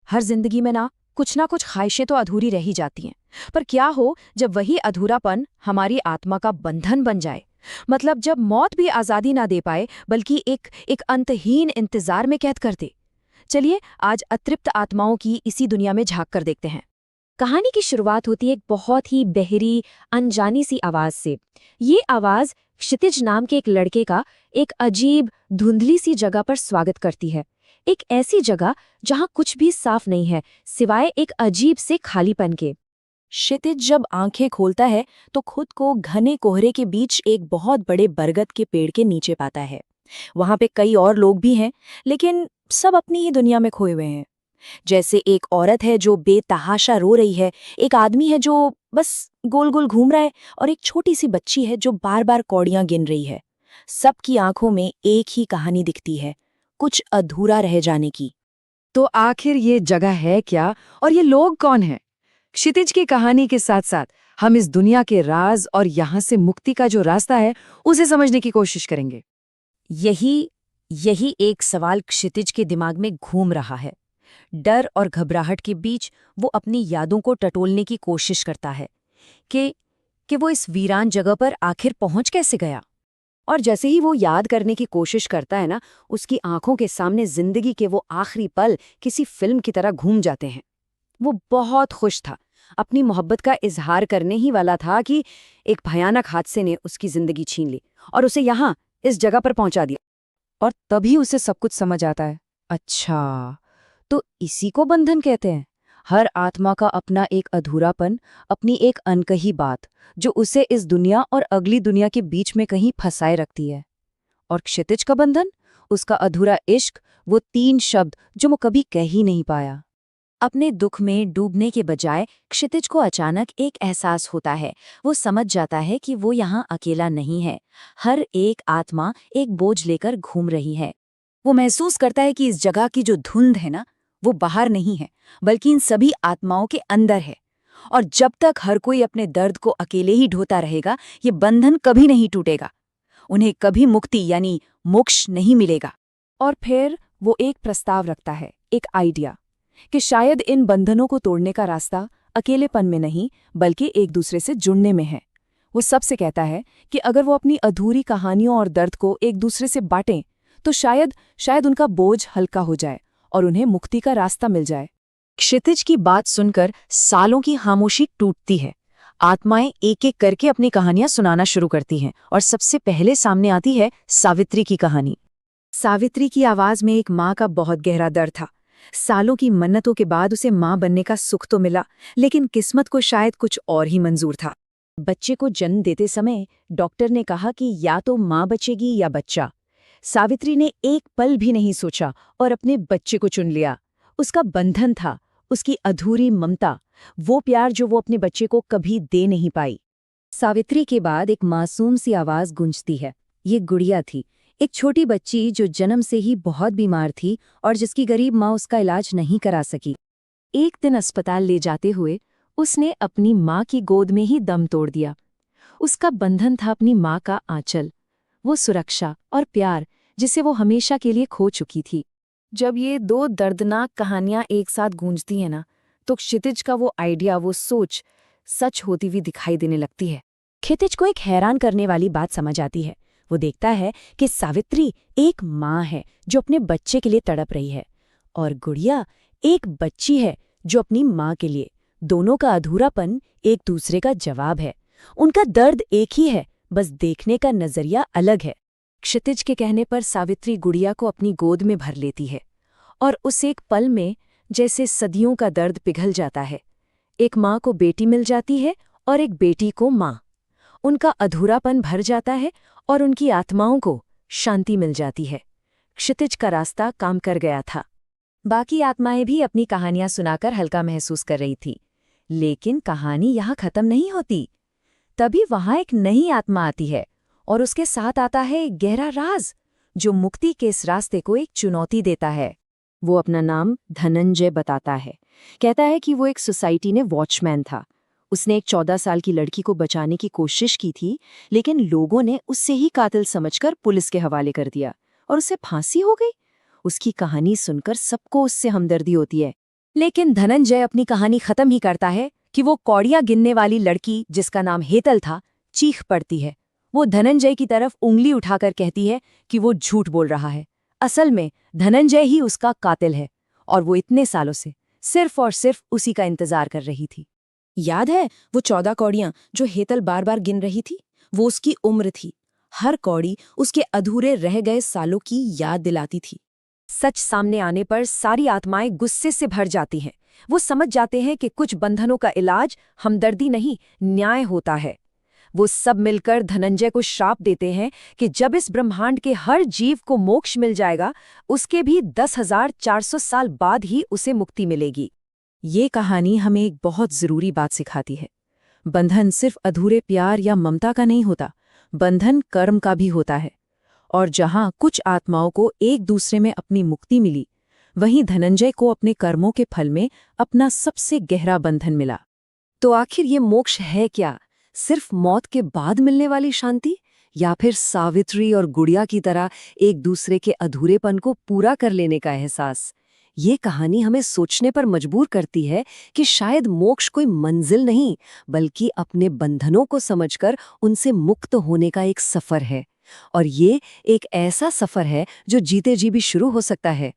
हर जिंदगी में कुछ ना कुछ ख्वाहिशें तो अधूरी रह ही जाती हैं। पर क्या हो जब वही अधूरापन हमारी आत्मा का बंधन बन जाए। मतलब जब मौत भी आज़ादी ना दे पाए बल्कि एक एक अंतहीन इंतजार में कैद कर दे। चलिए आज अतृप्त आत्माओं की इसी दुनिया में झांक कर देखते हैं। कहानी की शुरुआत होती है एक बहुत ही बहरी, अनजानी सी आवाज से। ये आवाज क्षितिज नाम के एक लड़के का एक अजीब, धुंधली सी जगह पर स्वागत करती है। एक ऐसी जगह जहां कुछ भी साफ नहीं है, सिवाय एक अजीब से खालीपन के। क्षितिज जब आंखें खोलता है तो खुद को घने कोहरे के बीच एक बहुत बड़े बरगद के पेड़ के नीचे पाता है। वहां पे कई और लोग भी हैं, लेकिन सब अपनी ही दुनिया में खोए हुए हैं। जैसे एक औरत है जो बेतहाशा रो रही है, एक आदमी है जो बस गोल गोल घूम रहा है, और एक छोटी सी बच्ची है जो बार बार कौड़ियां गिन रही है। सबकी आंखों में एक ही कहानी दिखती है, कुछ अधूरा रह जाने की। तो आखिर ये जगह है क्या और ये लोग कौन हैं? क्षितिज की कहानी के साथ साथ हम इस दुनिया के राज और यहाँ से मुक्ति का जो रास्ता है उसे समझने की कोशिश करेंगे। यही यही एक सवाल क्षितिज के दिमाग में घूम रहा है। डर और घबराहट के बीच वो अपनी यादों को टटोलने की कोशिश करता है कि वो इस वीरान जगह पर आखिर पहुंच कैसे गया। और जैसे ही वो याद करने की कोशिश करता है उसकी आंखों के सामने जिंदगी के वो आखिरी पल किसी फिल्म की तरह घूम जाते हैं। वो बहुत खुश था, अपनी मोहब्बत का इजहार करने ही वाला था कि एक भयानक हादसे ने उसकी जिंदगी छीन ली और उसे यहाँ इस जगह पर पहुंचा दिया। और तभी उसे सब कुछ समझ आता है। अच्छा, तो इसी को बंधन कहते हैं। हर आत्मा का अपना एक अधूरापन, अपनी एक अनकही बात, जो उसे इस दुनिया और अगली दुनिया के बीच में कहीं फंसाए रखती है। और क्षितिज का बंधन, उसका अधूरा इश्क, वो 3 शब्द जो वो कभी कह ही नहीं पाया। अपने दुख में डूबने के बजाय क्षितिज को अचानक एक एहसास होता है। वो समझ जाता है कि वो यहाँ अकेला नहीं है। हर एक आत्मा एक बोझ लेकर घूम रही है। वो महसूस करता है कि इस जगह की जो धुंध है वो बाहर नहीं है, बल्कि इन सभी आत्माओं के अंदर है। और जब तक हर कोई अपने दर्द को अकेले ही ढोता रहेगा, ये बंधन कभी नहीं टूटेगा। उन्हें कभी मुक्ति यानी मोक्ष नहीं मिलेगा। और फिर वो एक प्रस्ताव रखता है, एक आइडिया, कि शायद इन बंधनों को तोड़ने का रास्ता अकेलेपन में नहीं, बल्कि एक दूसरे से जुड़ने में है। वो सबसे कहता है कि अगर वो अपनी अधूरी कहानियों और दर्द को एक दूसरे से बांटें, तो शायद उनका बोझ हल्का हो जाए और उन्हें मुक्ति का रास्ता मिल जाए। क्षितिज की बात सुनकर सालों की खामोशी टूटती है। आत्माएं एक एक करके अपनी कहानियां सुनाना शुरू करती हैं और सबसे पहले सामने आती है सावित्री की कहानी। सावित्री की आवाज में एक माँ का बहुत गहरा दर्द था। सालों की मन्नतों के बाद उसे माँ बनने का सुख तो मिला, लेकिन किस्मत को शायद कुछ और ही मंजूर था। बच्चे को जन्म देते समय डॉक्टर ने कहा कि या तो माँ बचेगी या बच्चा। सावित्री ने एक पल भी नहीं सोचा और अपने बच्चे को चुन लिया। उसका बंधन था, उसकी अधूरी ममता, वो प्यार जो वो अपने बच्चे को कभी दे नहीं पाई। सावित्री के बाद एक मासूम सी आवाज गूंजती है। ये गुड़िया थी, एक छोटी बच्ची जो जन्म से ही बहुत बीमार थी और जिसकी गरीब माँ उसका इलाज नहीं करा सकी। एक दिन अस्पताल ले जाते हुए उसने अपनी माँ की गोद में ही दम तोड़ दिया। उसका बंधन था अपनी माँ का आंचल, वो सुरक्षा और प्यार जिसे वो हमेशा के लिए खो चुकी थी। जब ये 2 दर्दनाक कहानियां एक साथ गूंजती हैं तो क्षितिज का वो आइडिया, वो सोच सच होती हुई दिखाई देने लगती है। क्षितिज को एक हैरान करने वाली बात समझ आती है। वो देखता है कि सावित्री एक माँ है जो अपने बच्चे के लिए तड़प रही है, और गुड़िया एक बच्ची है जो अपनी माँ के लिए। दोनों का अधूरापन एक दूसरे का जवाब है। उनका दर्द एक ही है, बस देखने का नजरिया अलग है। क्षितिज के कहने पर सावित्री गुड़िया को अपनी गोद में भर लेती है और उस एक पल में जैसे सदियों का दर्द पिघल जाता है। एक माँ को बेटी मिल जाती है और एक बेटी को माँ। उनका अधूरापन भर जाता है और उनकी आत्माओं को शांति मिल जाती है। क्षितिज का रास्ता काम कर गया था। बाकी आत्माएं भी अपनी कहानियां सुनाकर हल्का महसूस कर रही थी, लेकिन कहानी यहाँ खत्म नहीं होती। तभी वहां एक नई आत्मा आती है और उसके साथ आता है एक गहरा राज जो मुक्ति के इस रास्ते को एक चुनौती देता है। वो अपना नाम धनंजय बताता है। कहता है कि वो एक सोसाइटी में वॉचमैन था। उसने एक 14 साल की लड़की को बचाने की कोशिश की थी, लेकिन लोगों ने उससे ही कातिल समझकर पुलिस के हवाले कर दिया और उसे फांसी हो गई। उसकी कहानी सुनकर सबको उससे हमदर्दी होती है, लेकिन धनंजय अपनी कहानी खत्म ही करता है कि वो कौड़ियां गिनने वाली लड़की जिसका नाम हेतल था चीख पड़ती है। वो धनंजय की तरफ उंगली उठाकर कहती है कि वो झूठ बोल रहा है। असल में धनंजय ही उसका कातिल है और वो इतने सालों से सिर्फ और सिर्फ उसी का इंतजार कर रही थी। याद है वो 14 कौड़ियां जो हेतल बार बार गिन रही थी? वो उसकी उम्र थी। हर कौड़ी उसके अधूरे रह गए सालों की याद दिलाती थी। सच सामने आने पर सारी आत्माएं गुस्से से भर जाती हैं। वो समझ जाते हैं कि कुछ बंधनों का इलाज हमदर्दी नहीं, न्याय होता है। वो सब मिलकर धनंजय को श्राप देते हैं कि जब इस ब्रह्मांड के हर जीव को मोक्ष मिल जाएगा, उसके भी 10,400 साल बाद ही उसे मुक्ति मिलेगी। ये कहानी हमें एक बहुत जरूरी बात सिखाती है। बंधन सिर्फ अधूरे प्यार या ममता का नहीं होता, बंधन कर्म का भी होता है। और जहां कुछ आत्माओं को एक दूसरे में अपनी मुक्ति मिली, वहीं धनंजय को अपने कर्मों के फल में अपना सबसे गहरा बंधन मिला। तो आखिर ये मोक्ष है क्या? सिर्फ मौत के बाद मिलने वाली शांति, या फिर सावित्री और गुड़िया की तरह एक दूसरे के अधूरेपन को पूरा कर लेने का एहसास? ये कहानी हमें सोचने पर मजबूर करती है कि शायद मोक्ष कोई मंजिल नहीं, बल्कि अपने बंधनों को समझकर उनसे मुक्त होने का एक सफर है। और ये एक ऐसा सफर है जो जीते जी भी शुरू हो सकता है।